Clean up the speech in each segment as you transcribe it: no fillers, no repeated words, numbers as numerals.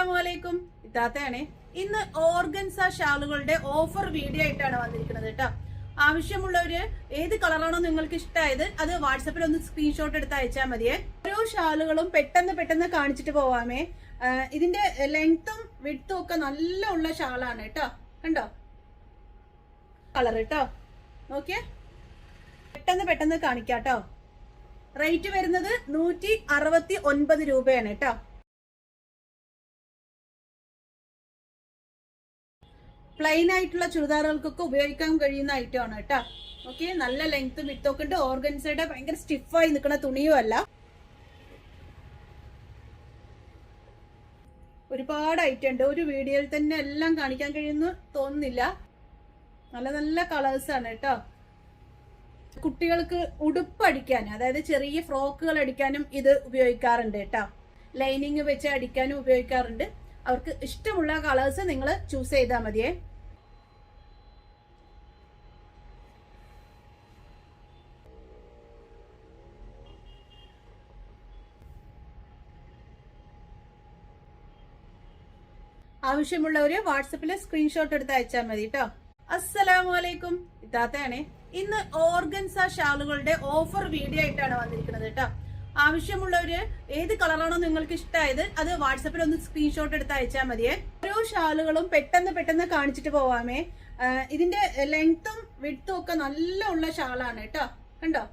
അസ്സലാമലൈക്കും. ഇത്താത്തയാണേ. ഇന്ന് organza ഷാളുകളുടെ offer video ആയിട്ടാണ് വന്നിരിക്കുന്നത് കേട്ടോ. ആവശ്യമുള്ളവര് ഏത് കളറാണോ നിങ്ങൾക്ക് ഇഷ്ടമായത് അത് വാട്സപ്പിൽ ഒന്ന് സ്ക്രീൻഷോട്ട് എടുത്ത് അയച്ചാൽ മതിയേ. ഓരോ ഷാളുകളും പെട്ടെന്ന് കാണിച്ചിട്ട് പോവാമേ. ഇതിന്റെ ലെങ്ത്തും വിഡ്ത്തും ഒക്കെ നല്ല ഉള്ള ഷാളാണ് കേട്ടോ. കണ്ടോ കളർ കേട്ടോ, നോക്കിയേ. പെട്ടെന്ന് കാണിക്കാട്ടോ. റേറ്റ് വരുന്നത് 169 രൂപയാണ് കേട്ടോ. പ്ലെയിൻ ആയിട്ടുള്ള ചുരിദാറുകൾക്കൊക്കെ ഉപയോഗിക്കാൻ കഴിയുന്ന ഐറ്റം ആണ് കേട്ടോ. ഓക്കെ, നല്ല ലെങ്ത്തും വിഡ്ത്തും ഉണ്ട്. ഓർഗൻസയുടെ ഭയങ്കര സ്റ്റിഫായി നിൽക്കുന്ന തുണിയും അല്ല. ഒരുപാട് ഐറ്റം ഉണ്ട്. ഒരു വീഡിയോയിൽ തന്നെ എല്ലാം കാണിക്കാൻ കഴിയുമെന്ന് തോന്നുന്നില്ല. നല്ല കളേഴ്സ് ആണ് കേട്ടോ. കുട്ടികൾക്ക് ഉടുപ്പ് അടിക്കാൻ, അതായത് ചെറിയ ഫ്രോക്കുകൾ അടിക്കാനും ഇത് ഉപയോഗിക്കാറുണ്ട് കേട്ടോ. ലൈനിങ് വെച്ച് അടിക്കാനും ഉപയോഗിക്കാറുണ്ട്. അവർക്ക് ഇഷ്ടമുള്ള കളേഴ്സ് നിങ്ങൾ ചൂസ് ചെയ്താൽ മതിയേ. ആവശ്യമുള്ളവര് വാട്സപ്പിൽ സ്ക്രീൻഷോട്ട് എടുത്ത് അയച്ചാൽ മതി കേട്ടോ. അസ്സലാമലൈക്കും. ഇത്താത്തയാണേ. ഇന്ന് ഓർഗൻസ ഷാളുകളുടെ ഓഫർ വീഡിയോ ആയിട്ടാണ് വന്നിരിക്കുന്നത് കേട്ടോ. ആവശ്യമുള്ളവര് ഏത് കളറാണോ നിങ്ങൾക്ക് ഇഷ്ടമായത് അത് വാട്സപ്പിൽ ഒന്ന് സ്ക്രീൻഷോട്ട് എടുത്ത് അയച്ചാൽ മതിയേ. ഓരോ ഷാളുകളും പെട്ടെന്ന് കാണിച്ചിട്ട് പോവാമേ. ഇതിന്റെ ലെങ്ത്തും വിഡ്ത്തും ഒക്കെ നല്ല ഉള്ള ഷാളാണ് കേട്ടോ. കണ്ടോ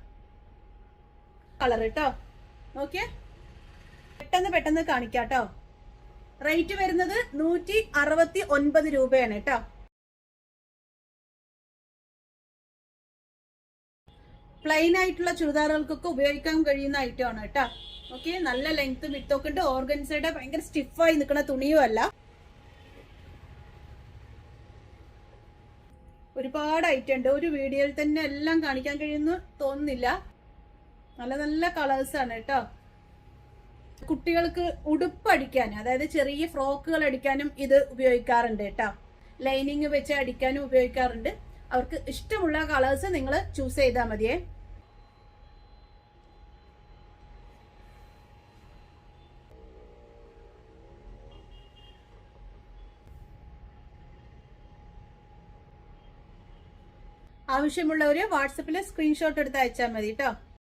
കളർ കേട്ടോ, നോക്കിയേ. പെട്ടെന്ന് കാണിക്കാട്ടോ. റേറ്റ് വരുന്നത് 169 രൂപയാണ് കേട്ടോ. പ്ലെയിൻ ആയിട്ടുള്ള ചുരിദാറുകൾക്കൊക്കെ ഉപയോഗിക്കാൻ കഴിയുന്ന ഐറ്റം ആണ് കേട്ടോ. ഓക്കെ, നല്ല ലെങ്ത്തും വിഡ്ത്തും ഒക്കെ ഉണ്ട്. ഓർഗൻസയുടെ ഭയങ്കര സ്റ്റിഫായി നിൽക്കുന്ന തുണിയും അല്ല. ഒരുപാട് ഐറ്റം ഉണ്ട്. ഒരു വീഡിയോയിൽ തന്നെ എല്ലാം കാണിക്കാൻ കഴിയുമെന്ന് തോന്നുന്നില്ല. നല്ല കളേഴ്സ് ആണ് കേട്ടോ. കുട്ടികൾക്ക് ഉടുപ്പ് അടിക്കാൻ, അതായത് ചെറിയ ഫ്രോക്കുകൾ അടിക്കാനും ഇത് ഉപയോഗിക്കാറുണ്ട് കേട്ടോ. ലൈനിങ് വെച്ച് അടിക്കാനും ഉപയോഗിക്കാറുണ്ട്. അവർക്ക് ഇഷ്ടമുള്ള കളേഴ്സ് നിങ്ങൾ ചൂസ് ചെയ്താൽ മതിയേ. ആവശ്യമുള്ളവര് വാട്സപ്പിൽ സ്ക്രീൻഷോട്ട് എടുത്ത് അയച്ചാൽ മതി കേട്ടോ.